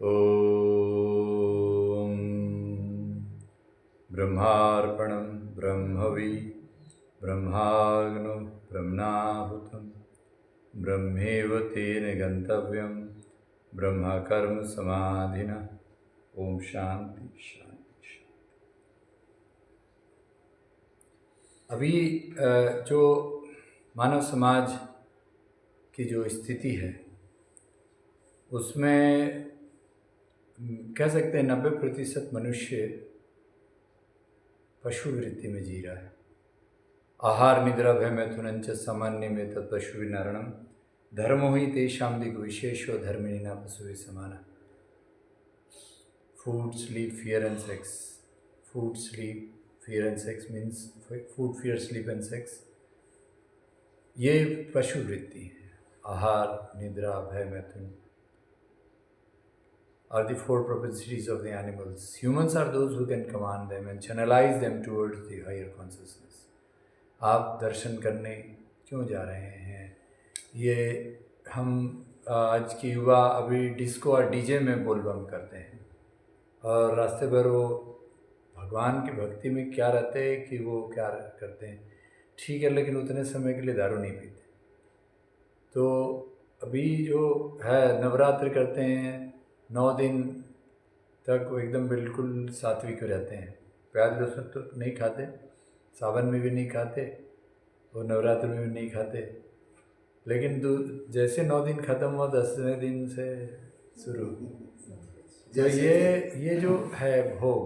ॐ ब्रह्मार्पणं ब्रह्मवि ब्रह्माग्नो ब्रह्मणाहुतं ब्रह्मेव तेन गन्तव्यं ब्रह्मकर्म समाधिना। ओम शांति शांति शांति। अभी जो मानव समाज की जो स्थिति है उसमें कह सकते हैं 90% मनुष्य पशु वृत्ति में जी रहा है। आहार निद्रा भय मैथुनंच सामान्य में तत्पशु विनारणम धर्मो ही तेषां दिग् विशेषो धर्मिणीना पशु समाना। Food, sleep, fear and sex. Food, sleep, fear and sex means food, fear, sleep and sex. ये पशु वृत्ति है। आहार निद्रा भय मैथुन are the four propensities of the animals. Humans are those who can command them and channelize them towards the higher consciousness. आप दर्शन करने क्यों जा रहे हैं? ये हम आज की युवा अभी डिस्को और डीजे में बोलबम करते हैं और रास्ते भर वो भगवान की भक्ति में क्या रहते हैं कि वो क्या करते हैं, ठीक है, लेकिन उतने समय के लिए दारू नहीं पीते। तो अभी जो है नवरात्र करते हैं, 9 दिन तक वो एकदम बिल्कुल सात्विक रहते हैं, प्याज लहसुन तो नहीं खाते, सावन में भी नहीं खाते और नवरात्र में भी नहीं खाते। लेकिन जैसे 9 दिन ख़त्म हुआ 10वें दिन से शुरू। तो ये जो है भोग,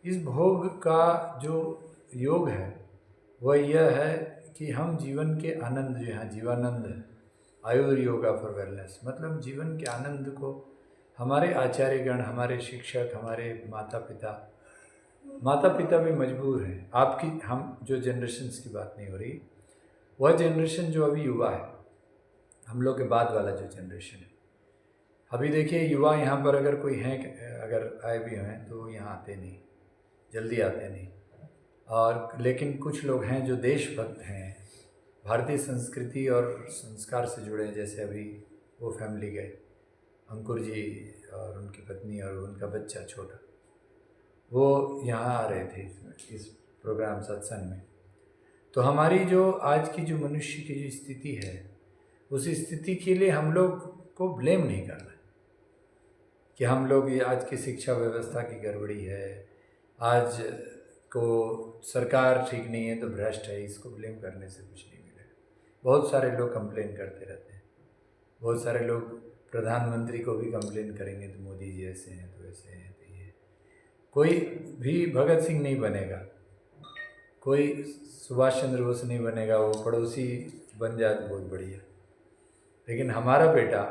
इस भोग का जो योग है वह यह है कि हम जीवन के आनंद जो है, जीवानंद है, आयुर योगा फॉर वेलनेस, मतलब जीवन के आनंद को हमारे आचार्यगण, हमारे शिक्षक, हमारे माता पिता भी मजबूर हैं। आपकी हम जो जनरेशन्स की बात नहीं हो रही, वह जनरेशन जो अभी युवा है, हम लोग के बाद वाला जो जनरेशन है। अभी देखिए युवा यहाँ पर अगर कोई हैं, अगर आए भी हैं तो यहाँ आते नहीं, जल्दी आते नहीं। और लेकिन कुछ लोग हैं जो देशभक्त हैं, भारतीय संस्कृति और संस्कार से जुड़े हैं। जैसे अभी वो फैमिली गए, अंकुर जी और उनकी पत्नी और उनका बच्चा छोटा, वो यहाँ आ रहे थे इस प्रोग्राम सत्संग में। तो हमारी जो आज की जो मनुष्य की जो स्थिति है, उस स्थिति के लिए हम लोग को ब्लेम नहीं करना है कि हम लोग ये आज की शिक्षा व्यवस्था की गड़बड़ी है, आज को सरकार ठीक नहीं है तो भ्रष्ट है, इसको ब्लेम करने से कुछ नहीं मिलेगा। बहुत सारे लोग कंप्लेन करते रहते हैं, बहुत सारे लोग प्रधानमंत्री को भी कंप्लेन करेंगे तो मोदी जी ऐसे हैं तो वैसे हैं। तो ये कोई भी भगत सिंह नहीं बनेगा, कोई सुभाष चंद्र बोस नहीं बनेगा, वो पड़ोसी बन जाए तो बहुत बढ़िया। लेकिन हमारा बेटा,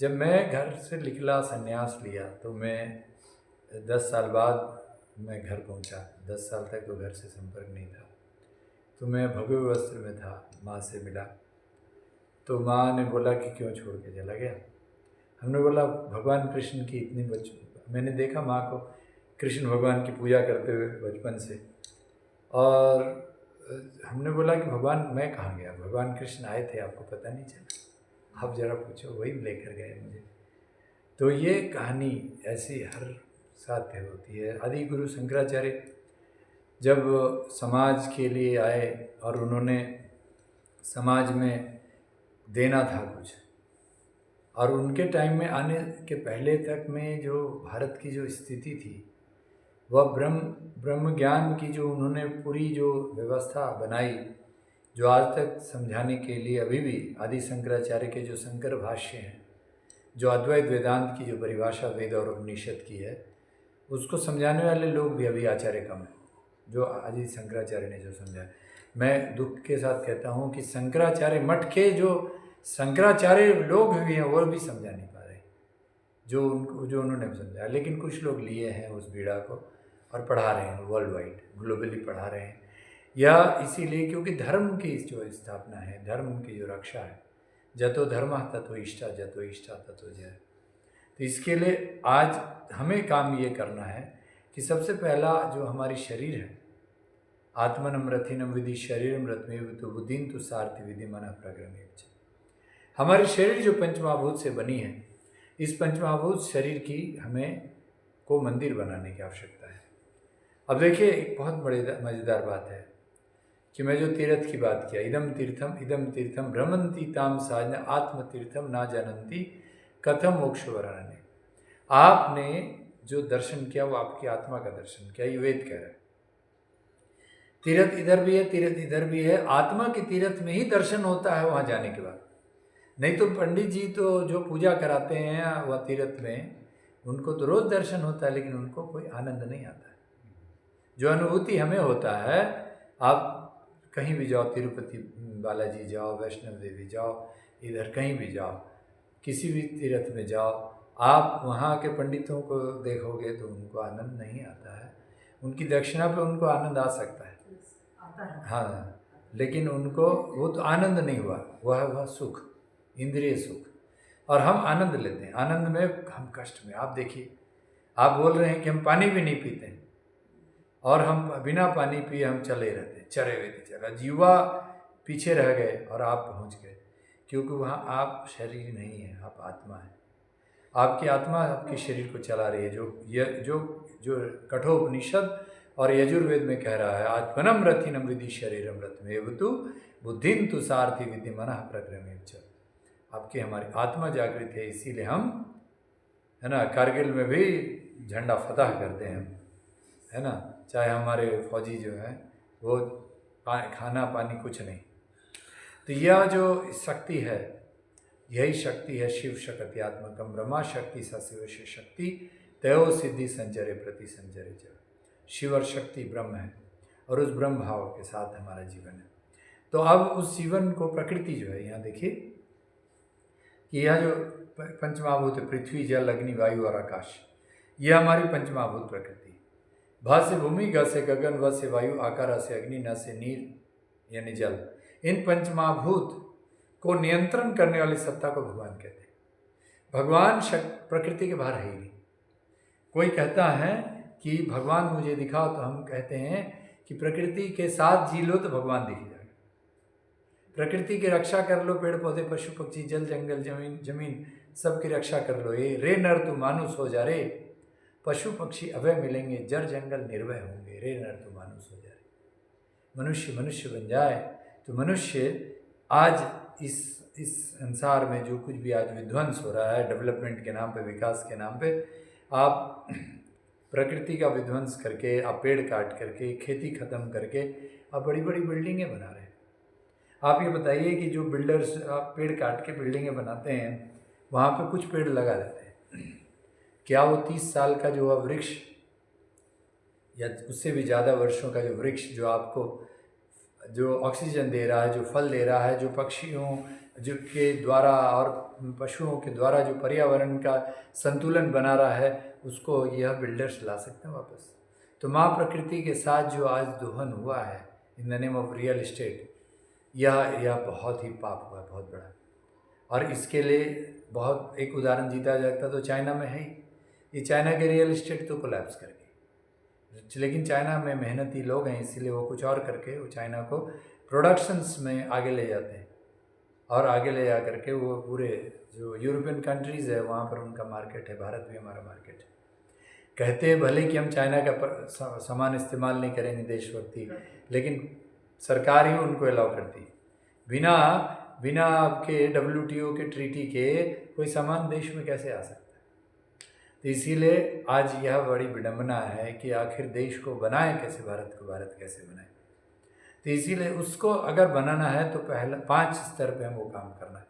जब मैं घर से निकला, संन्यास लिया, तो मैं 10 साल बाद मैं घर पहुंचा। 10 साल तक तो घर से संपर्क नहीं था, तो मैं भगवे वस्त्र में था। माँ से मिला तो माँ ने बोला कि क्यों छोड़ के चला गया। हमने बोला भगवान कृष्ण की इतनी मैंने देखा माँ को कृष्ण भगवान की पूजा करते हुए बचपन से, और हमने बोला कि भगवान मैं कहाँ गया, भगवान कृष्ण आए थे, आपको पता नहीं चला? आप ज़रा पूछो, वही लेकर गए मुझे। तो ये कहानी ऐसी हर साथ होती है। आदि गुरु शंकराचार्य जब समाज के लिए आए और उन्होंने समाज में देना था कुछ, और उनके टाइम में आने के पहले तक में जो भारत की जो स्थिति थी, वह ब्रह्म ज्ञान की जो उन्होंने पूरी जो व्यवस्था बनाई, जो आज तक समझाने के लिए अभी भी आदि शंकराचार्य के जो शंकर भाष्य हैं, जो अद्वैत वेदांत की जो परिभाषा वेद और उपनिषद की है, उसको समझाने वाले लोग भी अभी आचार्य कम हैं, जो आदि शंकराचार्य ने जो समझाया। मैं दुख के साथ कहता हूँ कि शंकराचार्य मठ के जो शंकराचार्य लोग भी हैं वो भी समझा नहीं पा रहे जो उन्होंने समझाया। लेकिन कुछ लोग लिए हैं उस बीड़ा को और पढ़ा रहे हैं, वर्ल्ड वाइड ग्लोबली पढ़ा रहे हैं, या इसीलिए क्योंकि धर्म की जो स्थापना है, धर्म की जो रक्षा है, जतो धर्मः ततो इष्टा, जतो इष्टा ततो जय। तो इसके लिए आज हमें काम ये करना है कि सबसे पहला जो हमारी शरीर है, आत्मनम रथिनम विधि शरीरम रत्मेव तो बुद्धिन तो सारथि विधि मन प्रग्रमेव। हमारी शरीर जो पंचमहाभूत से बनी है, इस पंचमहाभूत शरीर की हमें को मंदिर बनाने की आवश्यकता है। अब देखिए एक बहुत बड़ी मज़ेदार बात है कि मैं जो तीर्थ की बात किया, इदम तीर्थम भ्रमंती ताम साजन आत्म तीर्थम ना जानती कथम मोक्ष वर्णने। आपने जो दर्शन किया वो आपकी आत्मा का दर्शन किया, ये वेद कह रहा है। तीर्थ इधर भी है, तीर्थ इधर भी है, आत्मा के तीर्थ में ही दर्शन होता है वहाँ जाने के बाद। नहीं तो पंडित जी तो जो पूजा कराते हैं वह तीर्थ में, उनको तो रोज़ दर्शन होता है लेकिन उनको कोई आनंद नहीं आता है। जो अनुभूति हमें होता है, आप कहीं भी जाओ, तिरुपति बालाजी जाओ, वैष्णव देवी जाओ, इधर कहीं भी जाओ, किसी भी तीर्थ में जाओ, आप वहाँ के पंडितों को देखोगे तो उनको आनंद नहीं आता है। उनकी दक्षिणा पे उनको आनंद आ सकता है, हाँ, लेकिन उनको वो तो आनंद नहीं हुआ, वह सुख, इंद्रिय सुख। और हम आनंद लेते हैं, आनंद में हम कष्ट में। आप देखिए, आप बोल रहे हैं कि हम पानी भी नहीं पीते हैं और हम बिना पानी पिए हम चले रहते, चरे हुए थे चला, जीवा पीछे रह गए और आप पहुंच गए, क्योंकि वहाँ आप शरीर नहीं है, आप आत्मा है। आपकी आत्मा आपके शरीर को चला रही है। जो कठोपनिषद और यजुर्वेद में कह रहा है, आत्मनम रथि नमृति शरीरम रथमेव तु बुद्धिन तु सारथि विधि मनः प्रक्रमेव च। आपकी हमारी आत्मा जागृत है, इसीलिए हम, है ना, कारगिल में भी झंडा फतह करते हैं, है ना, चाहे हमारे फौजी जो हैं वो खाना पानी कुछ नहीं। तो यह जो शक्ति है, यही शक्ति है शिव शक्त्यात्मकम ब्रह्मा शक्ति सशिव शक्ति तयो सिद्धि संचरे प्रति संचरे च। शिव और शक्ति ब्रह्म है और उस ब्रह्म भाव के साथ हमारा जीवन है। तो अब उस जीवन को प्रकृति जो है, यहाँ देखिए कि यह जो पंचमहाभूत है, पृथ्वी जल अग्नि वायु और आकाश, यह हमारी पंचमहाभूत प्रकृति। भ से भूमि, ग से गगन, व से वायु, आकार से अग्नि, न से नीर यानी जल। इन पंचमहाभूत को नियंत्रण करने वाली सत्ता को भगवान कहते हैं। भगवान प्रकृति के बाहर है ही नहीं। कोई कहता है कि भगवान मुझे दिखाओ, तो हम कहते हैं कि प्रकृति के साथ जी लो तो भगवान दिख जाएगा। प्रकृति की रक्षा कर लो, पेड़ पौधे पशु पक्षी जल जंगल जमीन सबकी रक्षा कर लो। ये रे नर तू मानुष हो जा रे, पशु पक्षी अभय मिलेंगे, जड़ जंगल निर्भय होंगे। रे नर तू मानुष हो जा रे, मनुष्य बन जाए। तो मनुष्य आज इस संसार में जो कुछ भी आज विध्वंस हो रहा है, डेवलपमेंट के नाम पे, विकास के नाम पे, आप प्रकृति का विध्वंस करके, आप पेड़ काट करके, खेती खत्म करके आप बड़ी बड़ी बिल्डिंगें बना रहे हैं। आप ये बताइए कि जो बिल्डर्स आप पेड़ काट के बिल्डिंगें बनाते हैं, वहाँ पे कुछ पेड़ लगा देते हैं, क्या वो 30 साल का जो वृक्ष या उससे भी ज़्यादा वर्षों का जो वृक्ष जो आपको जो ऑक्सीजन दे रहा है, जो फल दे रहा है, जो पक्षियों जो के द्वारा और पशुओं के द्वारा जो पर्यावरण का संतुलन बना रहा है, उसको यह बिल्डर्स ला सकते हैं वापस। तो माँ प्रकृति के साथ जो आज दोहन हुआ है in the name of real estate, यह बहुत ही पाप हुआ, बहुत बड़ा। और इसके लिए बहुत एक उदाहरण जीता जाता तो चाइना में है ही। ये चाइना के रियल इस्टेट तो कोलैप्स कर गई, लेकिन चाइना में मेहनती लोग हैं, इसीलिए वो कुछ और करके वो चाइना को प्रोडक्शंस में आगे ले जाते हैं, और आगे ले जा करके वो पूरे जो यूरोपियन कंट्रीज़ है वहाँ पर उनका मार्केट है। भारत भी हमारा मार्केट है। कहते हैं भले कि हम चाइना का सामान इस्तेमाल नहीं करेंगे देशभक्ति, लेकिन सरकार ही उनको अलाउ करती है। बिना आपके WTO के ट्रीटी के कोई सामान देश में कैसे आ सकता है। तो इसीलिए आज यह बड़ी विडंबना है कि आखिर देश को बनाए कैसे, भारत को भारत कैसे बनाए। तो इसीलिए उसको अगर बनाना है तो पहला 5 स्तर पे हमको काम करना है।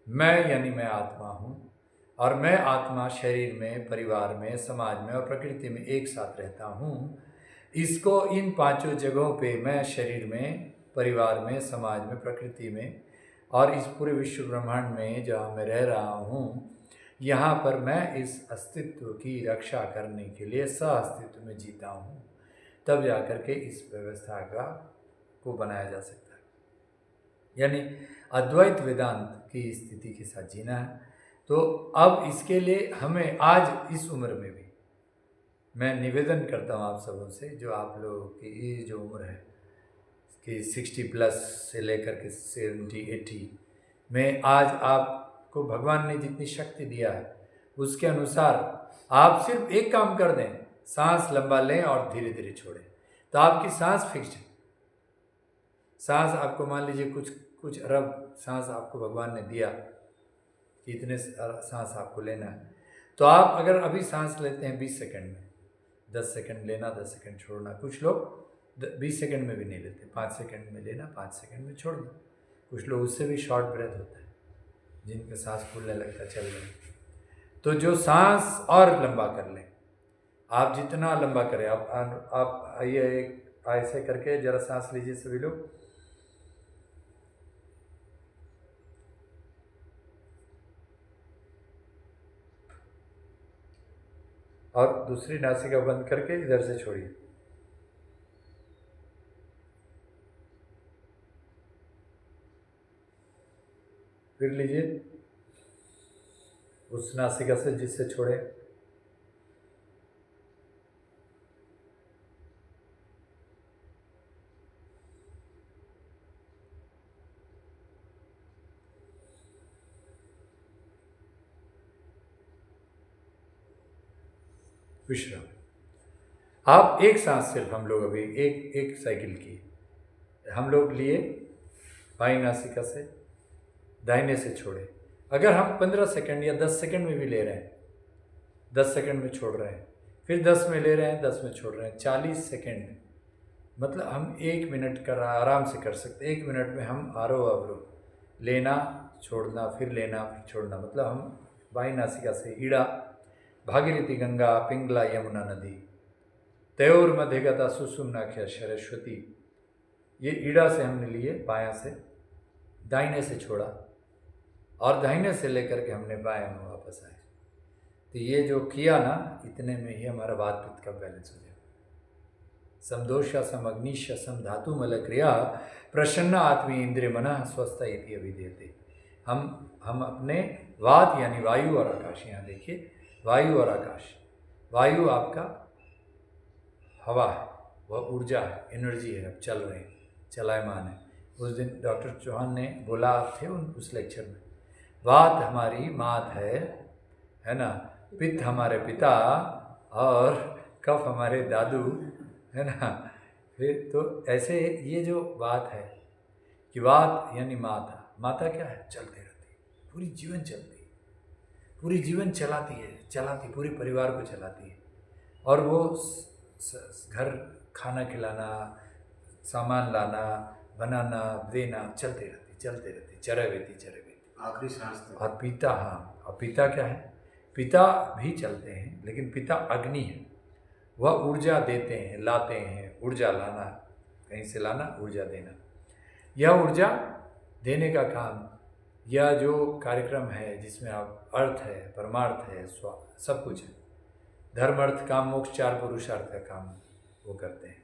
मैं यानी मैं आत्मा हूँ, और मैं आत्मा शरीर में, परिवार में, समाज में और प्रकृति में एक साथ रहता हूँ। इसको इन 5 जगहों पे, मैं शरीर में, परिवार में, समाज में, प्रकृति में और इस पूरे विश्व ब्रह्मांड में जहाँ मैं रह रहा हूँ, यहाँ पर मैं इस अस्तित्व की रक्षा करने के लिए सह अस्तित्व में जीता हूँ। तब जा कर के इस व्यवस्था को बनाया जा सकता है, यानी अद्वैत वेदांत की स्थिति के साथ जीना है। तो अब इसके लिए हमें आज इस उम्र में भी मैं निवेदन करता हूँ आप सबों से, जो आप लोगों की ये जो उम्र है कि 60+ से लेकर के 70-80 में, आज आपको भगवान ने जितनी शक्ति दिया है, उसके अनुसार आप सिर्फ एक काम कर दें, सांस लंबा लें और धीरे धीरे छोड़ें, तो आपकी सांस फिक्स है। सांस आपको मान लीजिए कुछ कुछ अरब सांस आपको भगवान ने दिया कि इतने सांस आपको लेना है, तो आप अगर अभी सांस लेते हैं 20 सेकंड में, 10 सेकंड लेना 10 सेकंड छोड़ना, कुछ लोग 20 सेकंड में भी नहीं लेते, 5 सेकंड में लेना 5 सेकंड में छोड़ना, कुछ लोग उससे भी शॉर्ट ब्रेथ होता है जिनका सांस फूलने लगता है, चल रहे। तो जो सांस और लंबा कर लें, आप जितना लंबा करें, आप आइए एक ऐसे करके जरा सांस लीजिए सभी लोग, और दूसरी नासिका बंद करके इधर से छोड़िए। फिर लीजिए उस नासिका से जिससे छोड़े, विश्राम। आप एक सांस सिर्फ, हम लोग अभी एक एक साइकिल की हम लोग लिए, बाई नासिका से दाहिने से छोड़े। अगर हम 15 सेकंड या 10 सेकंड में भी ले रहे हैं, 10 सेकंड में छोड़ रहे हैं, फिर 10 में ले रहे हैं, 10 में छोड़ रहे हैं, 40 सेकंड में, मतलब हम 1 मिनट कर आराम से कर सकते हैं। 1 मिनट में हम आरोह अवरोह, लेना छोड़ना, फिर लेना फिर छोड़ना, मतलब हम बाई नासिका से ईड़ा, भागीरथी गंगा पिंगला यमुना नदी, तयोर मध्यगता सुषुम्नाख्या सरस्वती, ये ईड़ा से हमने लिए बायां से, दाहिने से छोड़ा और दाहिने से लेकर के हमने बाएं में वापस आए। तो ये जो किया ना, इतने में ही हमारा वात पित्त का बैलेंस हो जाएगा। समदोषा सम अग्निश्य सम धातु मल क्रिया प्रसन्न आत्मी इंद्रिय मन स्वस्थ इति अभिधीयते। हम अपने वात यानी वायु और आकाश, यहाँ देखिए वायु और आकाश, वायु आपका हवा है, वह ऊर्जा है, एनर्जी है, अब चल रहे हैं, चलायमान है। उस दिन डॉक्टर चौहान ने बोला थे उस लेक्चर में, वात हमारी मात है ना, पित्त हमारे पिता और कफ हमारे दादू, है ना। फिर तो ऐसे ये जो बात है कि वात यानी माता, माता क्या है, चलते रहती है, पूरी जीवन चलती है, पूरी जीवन चलाती पूरे परिवार को चलाती है, और वो घर खाना खिलाना, सामान लाना, बनाना, देना, चलते रहती चरवेती आखिरी सांस तक। और पिता, हाँ, और पिता क्या है, पिता भी चलते हैं, लेकिन पिता अग्नि है, वह ऊर्जा देते हैं, लाते हैं, ऊर्जा लाना, कहीं से लाना, ऊर्जा देना। यह ऊर्जा देने का काम, यह जो कार्यक्रम है जिसमें आप अर्थ है, परमार्थ है, सब कुछ है, धर्म अर्थ काम मोक्ष 4 पुरुषार्थ का काम वो करते हैं,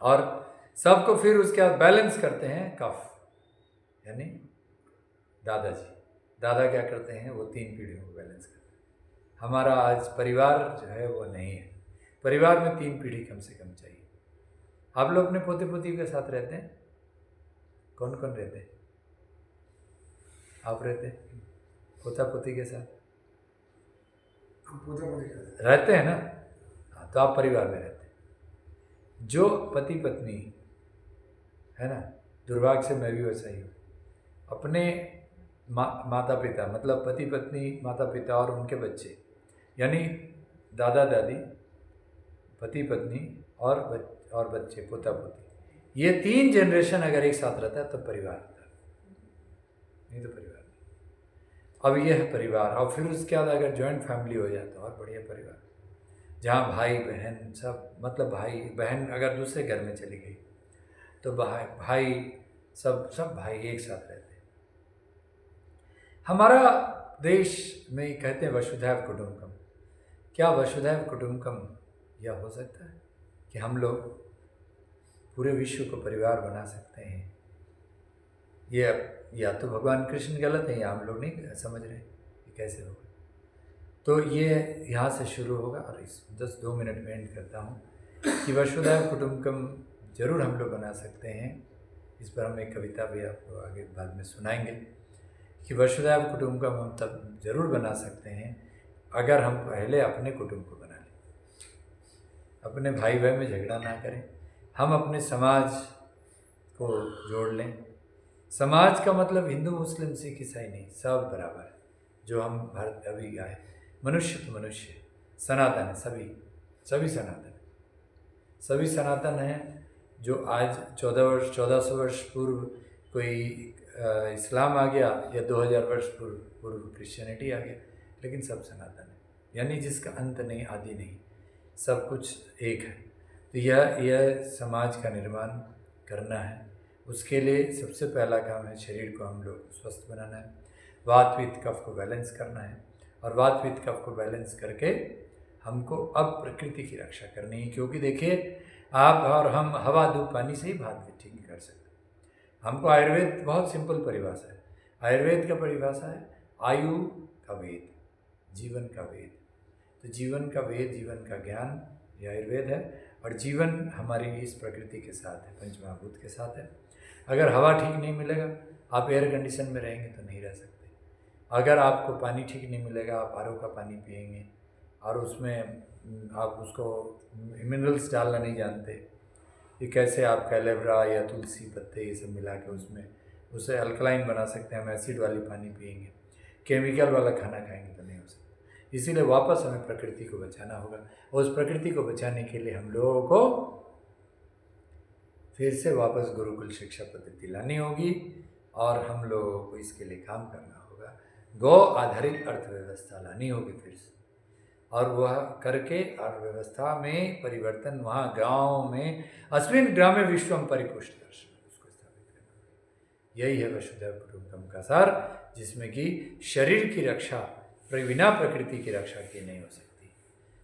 और सबको फिर उसके बाद बैलेंस करते हैं कफ, यानी दादाजी। दादा क्या करते हैं, वो 3 पीढ़ियों को बैलेंस करते हैं। हमारा आज परिवार जो है वो नहीं है, परिवार में 3 पीढ़ी कम से कम चाहिए। आप लोग अपने पोते पोती के साथ रहते हैं, कौन कौन रहते हैं? आप रहते हैं पोता पोती के साथ? पोता पोती रहते हैं ना, हाँ, तो आप परिवार में रहते हैं। जो पति पत्नी है ना, दुर्भाग्य से मैं भी वैसा ही हूँ, अपने माता पिता, मतलब पति पत्नी, माता पिता और उनके बच्चे, यानी दादा दादी, पति पत्नी और बच्चे, पोता पोती, ये 3 जनरेशन अगर एक साथ रहता है तो परिवार होता है, नहीं तो परिवार नहीं। अब यह है परिवार, और फिर उसके बाद अगर जॉइंट फैमिली हो जाए तो और बढ़िया परिवार, जहाँ भाई बहन सब, मतलब भाई बहन अगर दूसरे घर में चली गई तो भाई सब भाई एक साथ रहते हैं। हमारा देश में कहते हैं वसुधैव कुटुंबकम। क्या वसुधैव कुटुंबकम यह हो सकता है कि हम लोग पूरे विश्व को परिवार बना सकते हैं? ये या तो भगवान कृष्ण गलत है या हम लोग नहीं समझ रहे कि कैसे होगा। तो ये यहाँ से शुरू होगा, और इस 2 मिनट में एंड करता हूँ कि वसुधैव कुटुंबकम जरूर हम लोग बना सकते हैं। इस पर हम एक कविता भी आपको आगे बाद में सुनाएंगे कि वसुधैव कुटुंबकम हम तब जरूर बना सकते हैं अगर हम पहले अपने कुटुंब को बना लें, अपने भाई बहन में झगड़ा ना करें, हम अपने समाज को जोड़ लें। समाज का मतलब हिंदू मुस्लिम सिख ईसाई नहीं, सब बराबर है। जो हम भारत अभी आए, मनुष्य तो मनुष्य, सनातन है, सभी सनातन है, सभी सनातन हैं। जो आज 1400 वर्ष पूर्व कोई इस्लाम आ गया या 2000 वर्ष पूर्व क्रिश्चियनिटी आ गया, लेकिन सब सनातन है, यानी जिसका अंत नहीं, आदि नहीं, सब कुछ एक है। तो यह समाज का निर्माण करना है। उसके लिए सबसे पहला काम है शरीर को हम लोग स्वस्थ बनाना है, वात पित्त कफ को बैलेंस करना है, और वात पित्त कफ को बैलेंस करके हमको अब प्रकृति की रक्षा करनी है। क्योंकि देखिए, आप और हम हवा धूप पानी से ही बात ठीक कर सकते हैं। हमको आयुर्वेद बहुत सिंपल परिभाषा है। आयुर्वेद का परिभाषा है आयु का वेद, जीवन का वेद। तो जीवन का वेद, जीवन का ज्ञान ये आयुर्वेद है। और जीवन हमारी इस प्रकृति के साथ है, पंचमहाभूत के साथ है। अगर हवा ठीक नहीं मिलेगा, आप एयर कंडीशन में रहेंगे तो नहीं रह सकते। अगर आपको पानी ठीक नहीं मिलेगा, आप आरओ का पानी पिएंगे और उसमें आप उसको मिनरल्स डालना नहीं जानते कि कैसे आप कैलेब्रा या तुलसी पत्ते ये सब मिला के उसमें उसे अल्कलाइन बना सकते हैं। हम एसिड वाली पानी पिएंगे, केमिकल वाला खाना खाएंगे तो नहीं हो सकता। इसीलिए वापस हमें प्रकृति को बचाना होगा। और उस प्रकृति को बचाने के लिए हम लोगों को फिर से वापस गुरुकुल शिक्षा पद्धति लानी होगी और हम लोगों को इसके लिए काम करना होगा। गौ आधारित अर्थव्यवस्था लानी होगी फिर से, और वह करके अर्थव्यवस्था में परिवर्तन वहाँ गांव में अस्मिन् ग्रामे विश्वम परिपुष्ट दर्शन उसको स्थापित करना। यही है वसुधैव कुटुंबकम का सार, जिसमें कि शरीर की रक्षा बिना प्रकृति की रक्षा की नहीं हो सकती,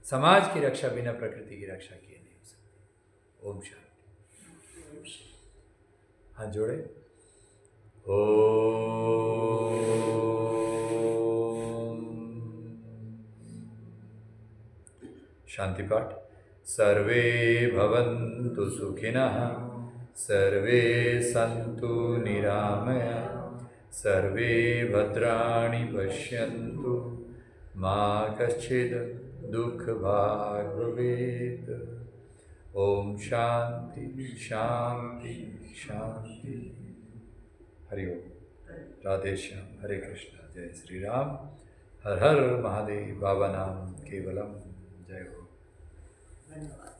समाज की रक्षा बिना प्रकृति की रक्षा की नहीं हो सकती। ओम शांति। हाथ जोड़े। शांति पाठ। सर्वे भवन्तु सुखिनः, सर्वे सन्तु निरामयाः, सर्वे भद्राणि पश्यन्तु, मा कश्चित् दुःखभाग् भवेत्। ओम शांति शांति शांति। हरि ओम। राधे श्याम। हरे कृष्णा। जय श्री राम। हर हर महादेव। बाबा नाम केवलम। जय हो। धन्यवाद।